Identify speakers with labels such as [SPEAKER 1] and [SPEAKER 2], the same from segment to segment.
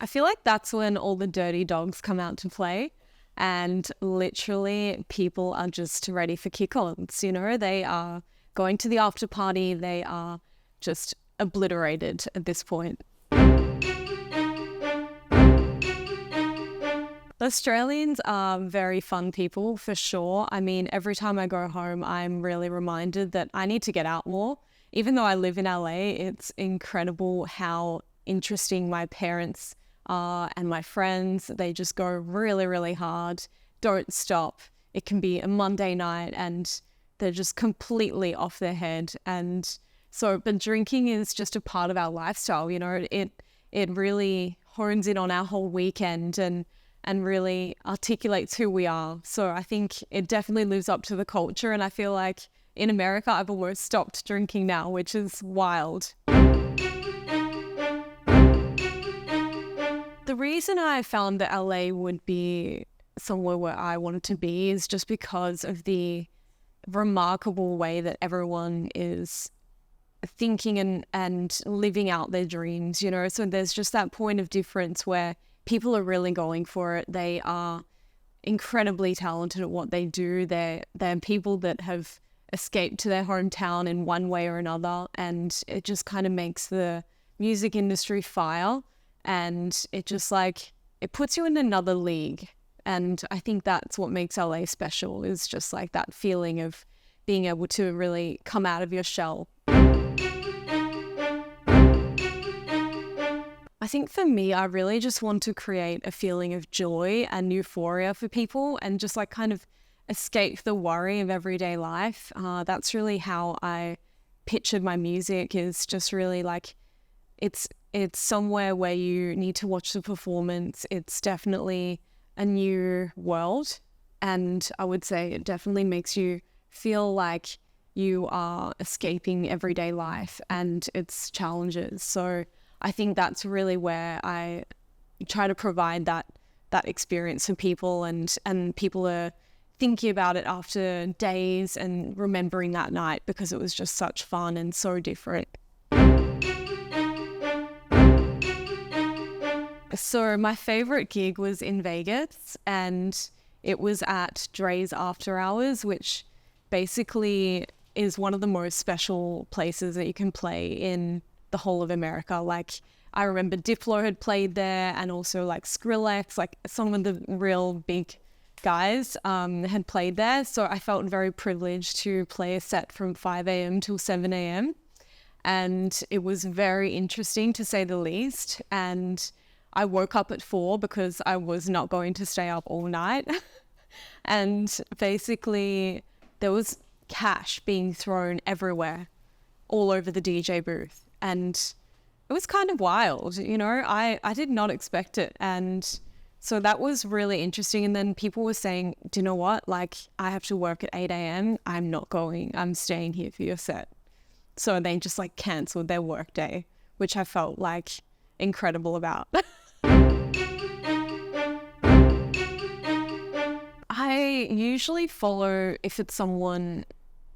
[SPEAKER 1] feel like that's when all the dirty dogs come out to play, and literally people are just ready for kick-ons. They are going to the after party. They are just obliterated at this point. Australians are very fun people for sure. I mean, every time I go home, I'm really reminded that I need to get out more. Even though I live in LA, it's incredible how interesting my parents are and my friends. They just go really, really hard, don't stop. It can be a Monday night and they're just completely off their head. And so, but drinking is just a part of our lifestyle, it really hones in on our whole weekend and really articulates who we are. So I think it definitely lives up to the culture. And I feel like in America, I've almost stopped drinking now, which is wild. The reason I found that LA would be somewhere where I wanted to be is just because of the remarkable way that everyone is thinking and living out their dreams, So there's just that point of difference where people are really going for it. They are incredibly talented at what they do. They're people that have escaped to their hometown in one way or another, and it just kind of makes the music industry fire, and it just it puts you in another league. And I think that's what makes LA special, is just that feeling of being able to really come out of your shell. I think for me, I really just want to create a feeling of joy and euphoria for people, and just kind of escape the worry of everyday life. That's really how I pictured my music, is just really it's somewhere where you need to watch the performance. It's definitely a new world, and I would say it definitely makes you feel like you are escaping everyday life and its challenges. So I think that's really where I try to provide that experience for people, and people are thinking about it after days and remembering that night because it was just such fun and so different. So my favorite gig was in Vegas, and it was at Dre's After Hours, which basically is one of the most special places that you can play in the whole of America. I remember Diplo had played there, and also Skrillex, some of the real big guys had played there. So I felt very privileged to play a set from 5 a.m. till 7 a.m. And it was very interesting, to say the least. And I woke up at 4 because I was not going to stay up all night. And basically there was cash being thrown everywhere, all over the DJ booth. And it was kind of wild, I did not expect it. And so that was really interesting. And then people were saying, do you know what? I have to work at 8 a.m. I'm not going. I'm staying here for your set. So they just cancelled their work day, which I felt incredible about. I usually follow if it's someone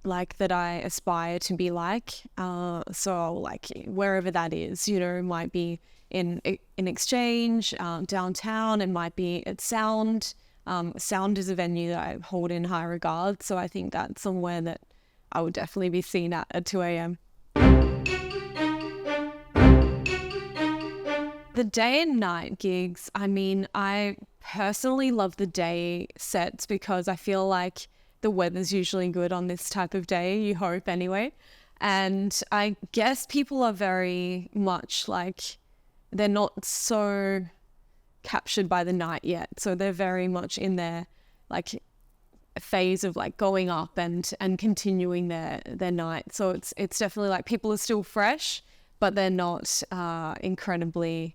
[SPEAKER 1] that I aspire to be so wherever that is, it might be in Exchange, downtown, it might be at Sound. Sound is a venue that I hold in high regard, so I think that's somewhere that I would definitely be seen at 2 a.m. The day and night gigs, I personally love the day sets because I feel like the weather's usually good on this type of day, you hope anyway. And I guess people are very much they're not so captured by the night yet. So they're very much in their phase of going up and continuing their night. So it's definitely people are still fresh, but they're not incredibly,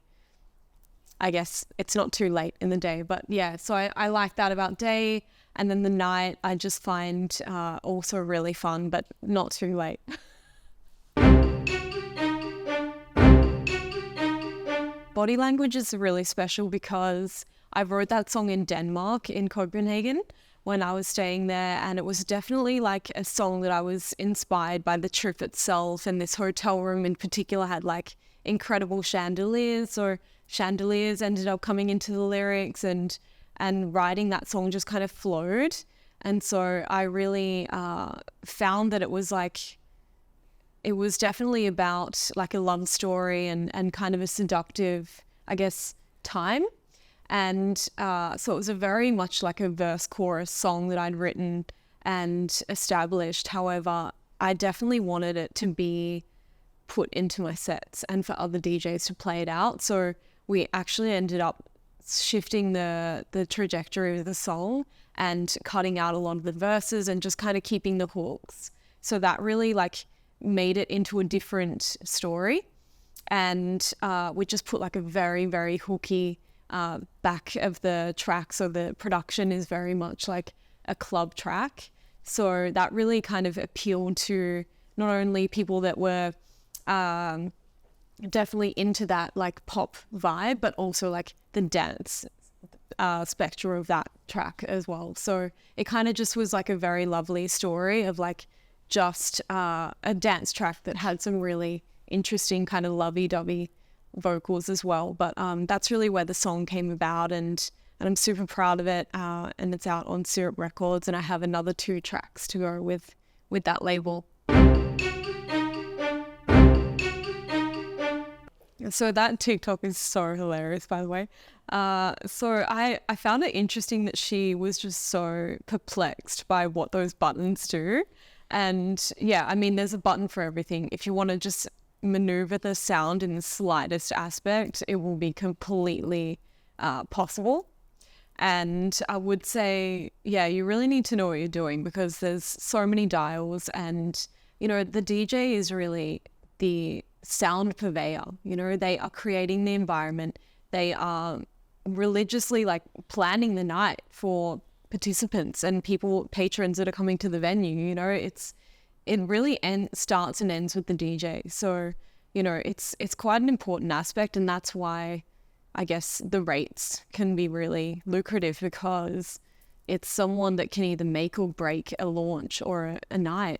[SPEAKER 1] I guess it's not too late in the day. But yeah, so I like that about day. And then the night I just find also really fun, but not too late. Body Language is really special because I wrote that song in Denmark, in Copenhagen, when I was staying there. And it was definitely a song that I was inspired by the trip itself. And this hotel room in particular had incredible chandeliers. So chandeliers ended up coming into the lyrics, and writing that song just kind of flowed. And so I really found that it was definitely about like a love story and kind of a seductive, I guess, time. And so it was a very much like a verse chorus song that I'd written and established. However, I definitely wanted it to be put into my sets and for other DJs to play it out. So we actually ended up shifting the trajectory of the song and cutting out a lot of the verses and just kind of keeping the hooks. So that really like made it into a different story. And we just put like a very, very hooky back of the track. So the production is very much like a club track. So that really kind of appealed to not only people that were definitely into that like pop vibe, but also like the dance spectrum of that track as well. So it kind of just was like a very lovely story of like just a dance track that had some really interesting kind of lovey-dovey vocals as well. But that's really where the song came about, and I'm super proud of it. And it's out on Syrup Records, and I have another 2 tracks to go with that label. So that TikTok is so hilarious, by the way. So I found it interesting that she was just so perplexed by what those buttons do. And yeah, I mean, there's a button for everything. If you want to just maneuver the sound in the slightest aspect, it will be completely possible. And I would say, yeah, you really need to know what you're doing, because there's so many dials, and, you know, the DJ is really the sound purveyor. You know, they are creating the environment. They are religiously like planning the night for participants and patrons that are coming to the venue. You know, it really starts and ends with the DJ. So, you know, it's quite an important aspect, and that's why I guess the rates can be really lucrative, because it's someone that can either make or break a launch or a night.